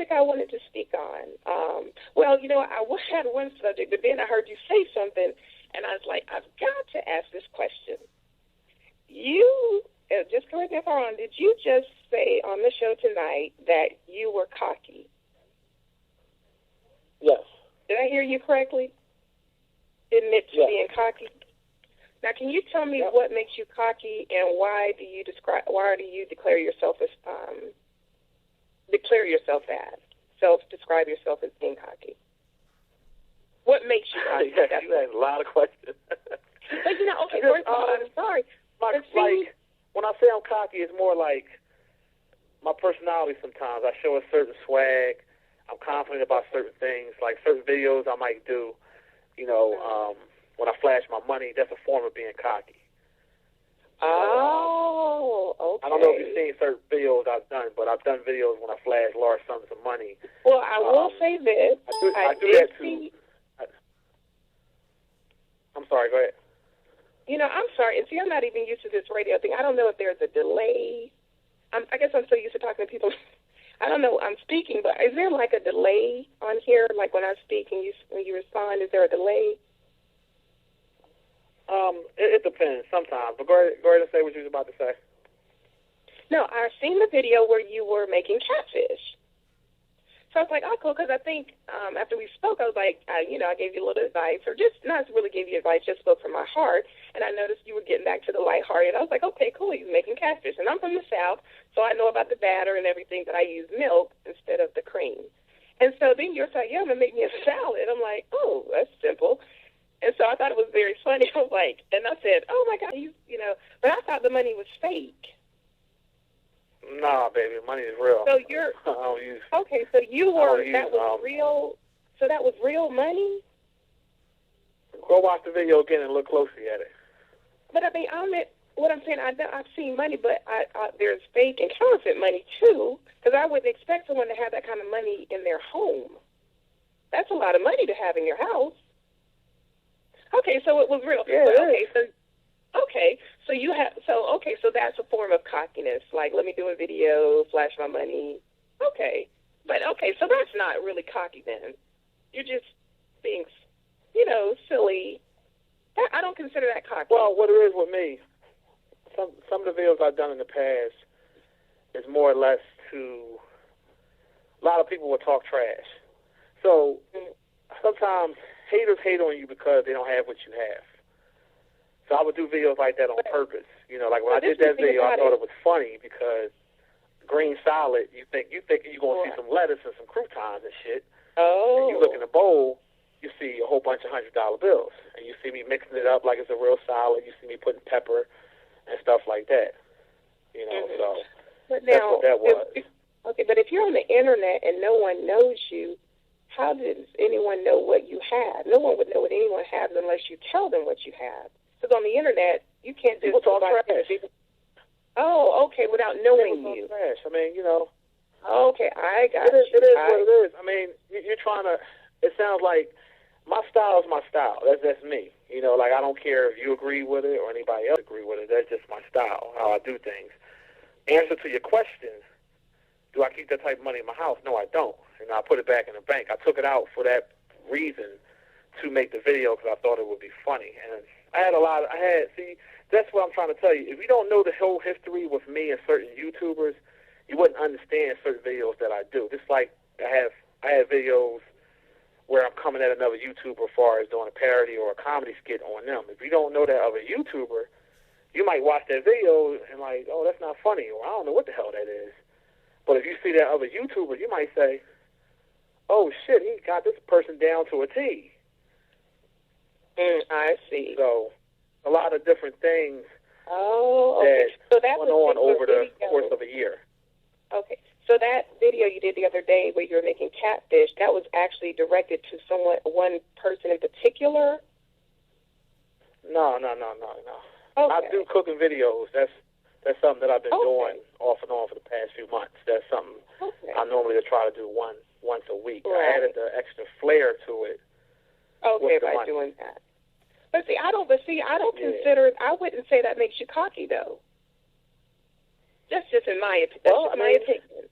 subject I wanted to speak on. Well, you know, I had one subject, but then I heard you say something, and I was like, I've got to ask this question. You, just correct me if I'm wrong, did you just say on the show tonight that you were cocky? Yes. Did I hear you correctly? Admit to being cocky? Now, can you tell me what makes you cocky, and why do you declare yourself as describe yourself as being cocky? What makes you cocky? You asked a lot of questions. But you know, okay, first of all, I'm sorry. Like when I say I'm cocky, it's more like my personality. Sometimes I show a certain swag. I'm confident about certain things, like certain videos I might do. You know, when I flash my money, that's a form of being cocky. Oh, okay. I don't know if you've seen certain videos I've done, but I've done videos when I flash large sums of money. Well, I will say this. I do that too. I'm sorry, go ahead. You know, I'm sorry. And see, I'm not even used to this radio thing. I don't know if there's a delay. I guess I'm so used to talking to people. I don't know. I'm speaking, but is there like a delay on here? Like when I speak and when you respond, is there a delay? It depends sometimes. But go ahead and say what you was about to say. No, I've seen the video where you were making catfish. So I was like, oh, cool, because I think after we spoke, I was like, I gave you a little advice, or just not really gave you advice, just spoke from my heart, and I noticed you were getting back to the lighthearted. I was like, okay, cool, he's making catfish, and I'm from the South, so I know about the batter and everything, that I use milk instead of the cream. And so then you're like, yeah, I'm going to make me a salad. I'm like, oh, that's simple. And so I thought it was very funny. I was like, and I said, oh, my God, but I thought the money was fake. Nah, baby, money is real. So you're okay. So you were real. So that was real money. Go watch the video again and look closely at it. But I mean, what I'm saying, I've seen money, but there's fake and counterfeit money too. Because I wouldn't expect someone to have that kind of money in their home. That's a lot of money to have in your house. Okay, so it was real. Yeah. So that's a form of cockiness. Like, let me do a video, flash my money. Okay. So that's not really cocky then. You're just being, silly. I don't consider that cocky. Well, what it is with me, some of the videos I've done in the past is more or less a lot of people will talk trash. So sometimes haters hate on you because they don't have what you have. So I would do videos like that on purpose. Like when I did that video, I thought it was funny because green salad, you think you're going to see some lettuce and some croutons and shit. Oh. And you look in the bowl, you see a whole bunch of $100 bills. And you see me mixing it up like it's a real salad. You see me putting pepper and stuff like that. So but that's what that was. Okay, but if you're on the internet and no one knows you, how does anyone know what you have? No one would know what anyone has unless you tell them what you have. Because on the internet, you can't just people talk trash. Oh, okay, without knowing people you. Talk trash. I mean, Okay, I got you. It is what it is. I mean, you're trying to. It sounds like my style is my style. That's me. Like I don't care if you agree with it or anybody else agree with it. That's just my style, how I do things. Answer to your questions: do I keep that type of money in my house? No, I don't. I put it back in the bank. I took it out for that reason to make the video because I thought it would be funny. And see, that's what I'm trying to tell you. If you don't know the whole history with me and certain YouTubers, you wouldn't understand certain videos that I do. Just like I have videos where I'm coming at another YouTuber as far as doing a parody or a comedy skit on them. If you don't know that other YouTuber, you might watch that video and like, oh, that's not funny, or I don't know what the hell that is. But if you see that other YouTuber, you might say, oh, shit, he got this person down to a T. I see. So a lot of different things that went on over the course of a year. Okay. So that video you did the other day where you were making catfish, that was actually directed to one person in particular? No. Okay. I do cooking videos. That's something that I've been doing off and on for the past few months. That's something I normally try to do once a week. Right. I added the extra flair to it. Okay, by doing that. But see, I don't consider. I wouldn't say that makes you cocky, though. That's just in my opinion. Well, my opinion.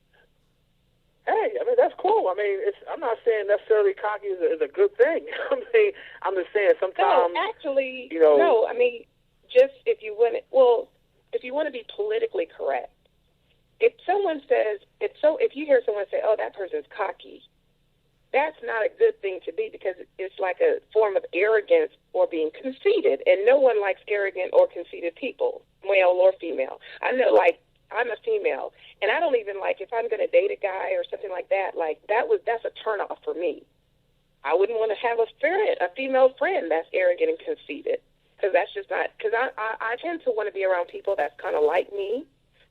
Hey, I mean that's cool. no. I mean, I'm not saying necessarily cocky is a good thing. I mean, I'm just saying sometimes. No, actually, you know. no. I mean, just if you want to be politically correct, if you hear someone say, "Oh, that person's cocky," that's not a good thing to be, because it's like a form of arrogance or being conceited, and no one likes arrogant or conceited people, male or female. I know, like, I'm a female, and I don't even like, if I'm going to date a guy or something like that, like, that's a turnoff for me. I wouldn't want to have a female friend that's arrogant and conceited, because that's just not, because I tend to want to be around people that's kind of like me.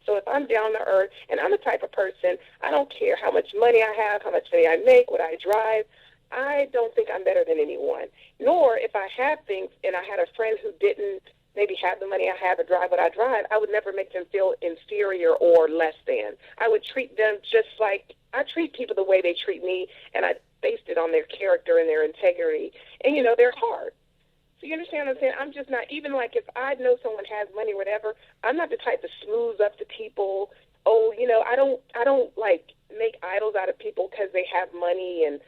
So if I'm down to earth, and I'm the type of person, I don't care how much money I have, how much money I make, what I drive, I don't think I'm better than anyone. Nor if I have things and I had a friend who didn't maybe have the money I have or drive what I drive, I would never make them feel inferior or less than. I would treat them just like I treat people the way they treat me, and I based it on their character and their integrity and, their heart. So you understand what I'm saying? I'm just not, even like if I know someone has money or whatever, I'm not the type to smooth up to people. Oh, I don't like make idols out of people because they have money, and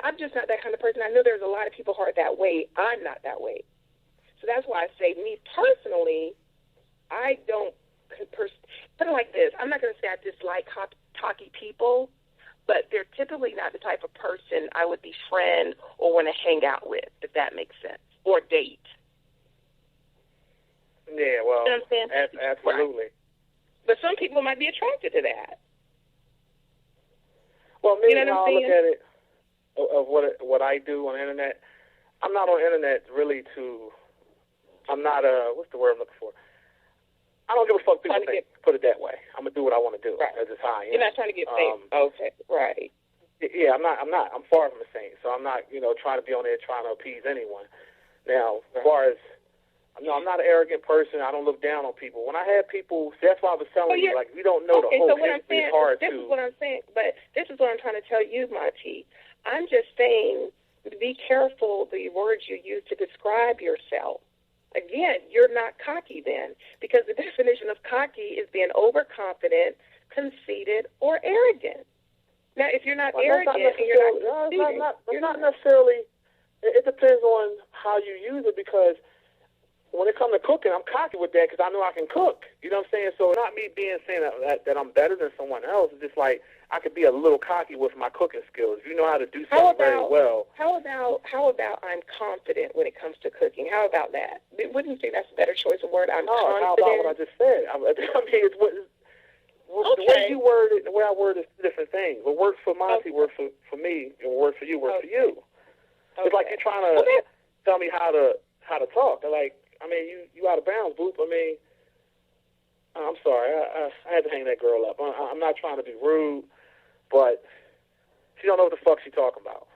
I'm just not that kind of person. I know there's a lot of people who are that way. I'm not that way. So that's why I say, me personally, I don't put it like this. I'm not going to say I dislike cocky people, but they're typically not the type of person I would befriend or want to hang out with, if that makes sense, or date. Yeah, well, you know what I'm saying? Absolutely. Right. But some people might be attracted to that. Well, me, how I look at it, of what I do on the internet, I'm not on the internet really I'm not what's the word I'm looking for? I don't give a fuck people think. Put it that way. I'm gonna do what I want to do. Right. That's just how I am. You're not trying to get famous. Okay, right. Yeah, I'm not. I'm far from the same. So I'm not, trying to be on there trying to appease anyone. Now, as far as I'm not an arrogant person. I don't look down on people. When I have people, that's why I was telling you, like, we don't know the whole history. It's hard this is what I'm saying. But this is what I'm trying to tell you, Monty. I'm just saying, be careful the words you use to describe yourself. Again, you're not cocky then, because the definition of cocky is being overconfident, conceited, or arrogant. Now, if you're not arrogant and you're not conceited, it's not necessarily. It depends on how you use it, because when it comes to cooking, I'm cocky with that because I know I can cook. You know what I'm saying? So it's not me saying that I'm better than someone else. It's just like I could be a little cocky with my cooking skills. You know how to do something very well. How about I'm confident when it comes to cooking? How about that? Wouldn't you think that's a better choice of word? I'm confident. How about what I just said? I mean, it's the way you word it, the way I word it is different things. What works for Monty works for me, and what works for you works for you. It's like you're trying to tell me how to talk. Like, I mean, you out of bounds, Boop. I mean, I'm sorry. I had to hang that girl up. I'm not trying to be rude, but she don't know what the fuck she's talking about.